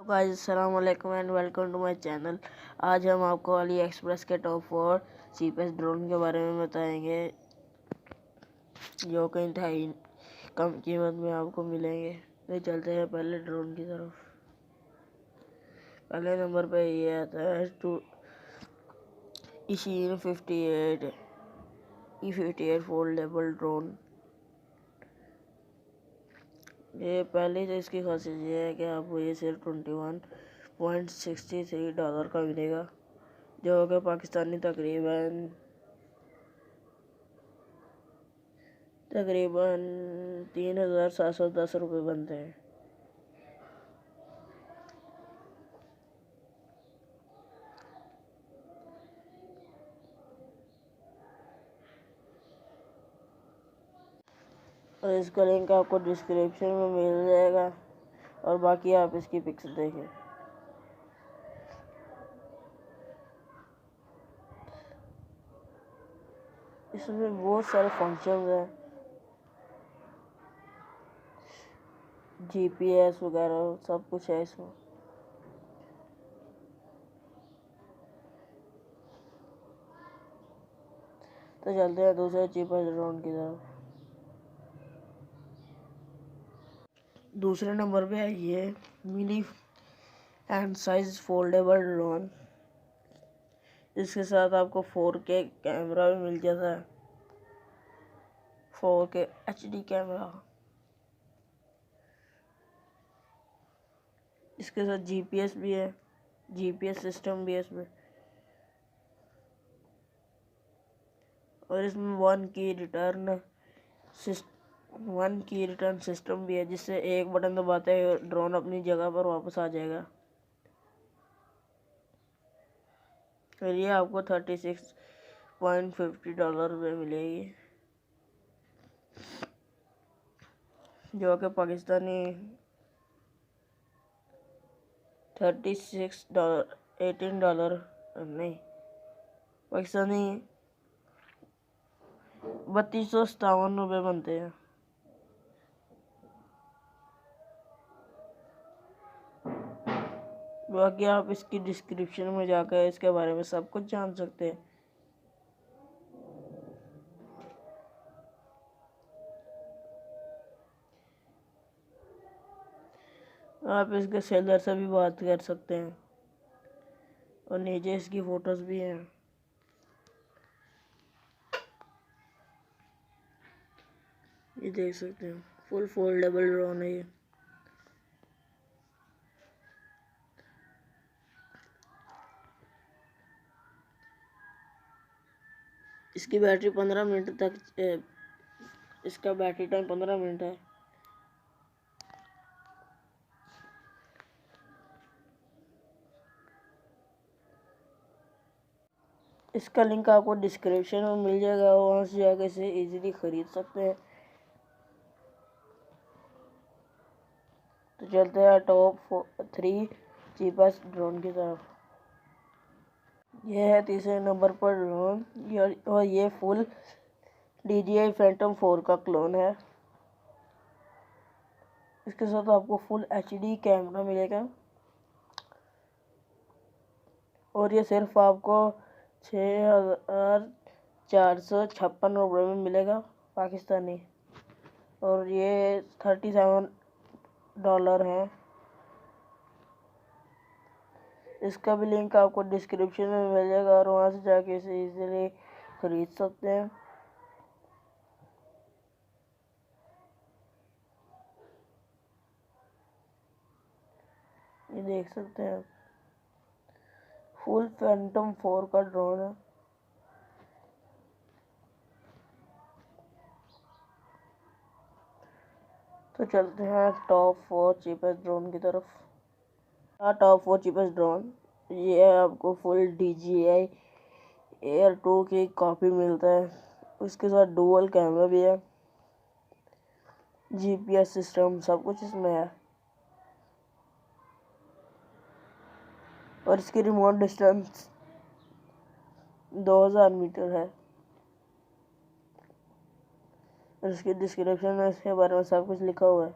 Guys अस्सलाम वालेकुम and welcome to my channel. आज हम आपको अली एक्सप्रेस के टॉप 4 चीपेस्ट ड्रोन के बारे में बताएंगे जो कि इंतहाई कम कीमत में आपको मिलेंगे। तो चलते हैं पहले ड्रोन की तरफ। पहले नंबर पे ये आता है इशीन 58 फोल्डेबल ड्रोन। ये पहले तो इसकी खासियत ये है कि आपको ये सिर्फ $21.63 का मिलेगा, जो कि पाकिस्तानी तकरीबन 3,710 रुपये बनते हैं। और इसका लिंक आपको डिस्क्रिप्शन में मिल जाएगा और बाकी आप इसकी पिक्स देखें। इसमें बहुत सारे फंक्शंस हैं, GPS वगैरह सब कुछ है इसमें। तो चलते हैं दूसरे चीपर ड्रोन की तरफ। दूसरे नंबर पे है ये mini and size foldable drone. इसके साथ आपको 4K कैमरा भी मिल जाता है, 4K HD कैमरा। इसके साथ GPS भी है, GPS सिस्टम भी है इसमें। और इसमें 1 की रिटर्न सिस्टम भी है, जिससे एक बटन दबाते ही ड्रोन अपनी जगह पर वापस आ जाएगा। और ये आपको $36.50 में मिलेगी, जो कि पाकिस्तानी $18 नहीं, पाकिस्तानी 3257 रुपये बनते हैं। बाकी आप इसकी डिस्क्रिप्शन में जाकर इसके बारे में सब कुछ जान सकते हैं। आप इसके सेलर से भी बात कर सकते हैं और नीचे इसकी फोटोज भी हैं। ये देख सकते हैं, फुल फोल्डेबल ड्रोन है ये। इसकी बैटरी 15 मिनट तक इसका बैटरी टाइम 15 मिनट है। इसका लिंक आपको डिस्क्रिप्शन में मिल जाएगा, वहाँ से जाकर इसे इजीली ख़रीद सकते हैं। तो चलते हैं टॉप 3 चीपेस्ट ड्रोन की तरफ। यह है तीसरे नंबर पर ड्रोन, और ये फुल DJI फैंटम 4 का क्लोन है। इसके साथ आपको फुल HD कैमरा मिलेगा और ये सिर्फ आपको 6,456 रुपये में मिलेगा पाकिस्तानी, और ये $37 है। इसका भी लिंक आपको डिस्क्रिप्शन में मिल जाएगा और वहाँ से जाके इसे इजीली ख़रीद सकते हैं। ये देख सकते हैं, फुल फैंटम 4 का ड्रोन है। तो चलते हैं टॉप 4 चीपेस्ट ड्रोन की तरफ। टॉप 4 चीपेस्ट ड्रोन, ये आपको फुल DJI Air 2 की कॉपी मिलता है। उसके साथ डुअल कैमरा भी है, GPS सिस्टम सब कुछ इसमें है, और इसकी रिमोट डिस्टेंस 2000 मीटर है। और इसकी डिस्क्रिप्शन में इसके बारे में सब कुछ लिखा हुआ है।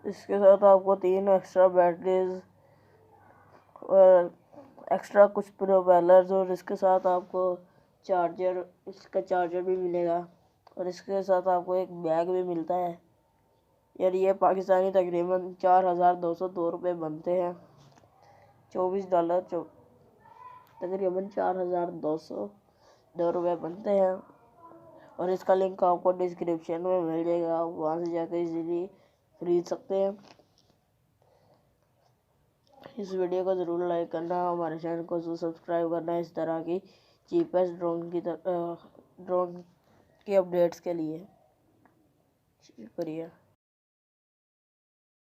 इसके साथ आपको 3 एक्स्ट्रा बैटरीज और एक्स्ट्रा कुछ प्रोपेलर्स, और इसके साथ आपको इसका चार्जर भी मिलेगा, और इसके साथ आपको एक बैग भी मिलता है। यार ये पाकिस्तानी तकरीबन 4202 रुपये बनते हैं, $24 तकरीबन 4202 रुपये बनते हैं। और इसका लिंक आपको डिस्क्रिप्शन में मिल जाएगा, आप वहाँ से जाकर इजीली खरीद सकते हैं। इस वीडियो को ज़रूर लाइक करना, हमारे चैनल को ज़रूर सब्सक्राइब करना इस तरह की चीपेस्ट ड्रोन की अपडेट्स के लिए। शुक्रिया।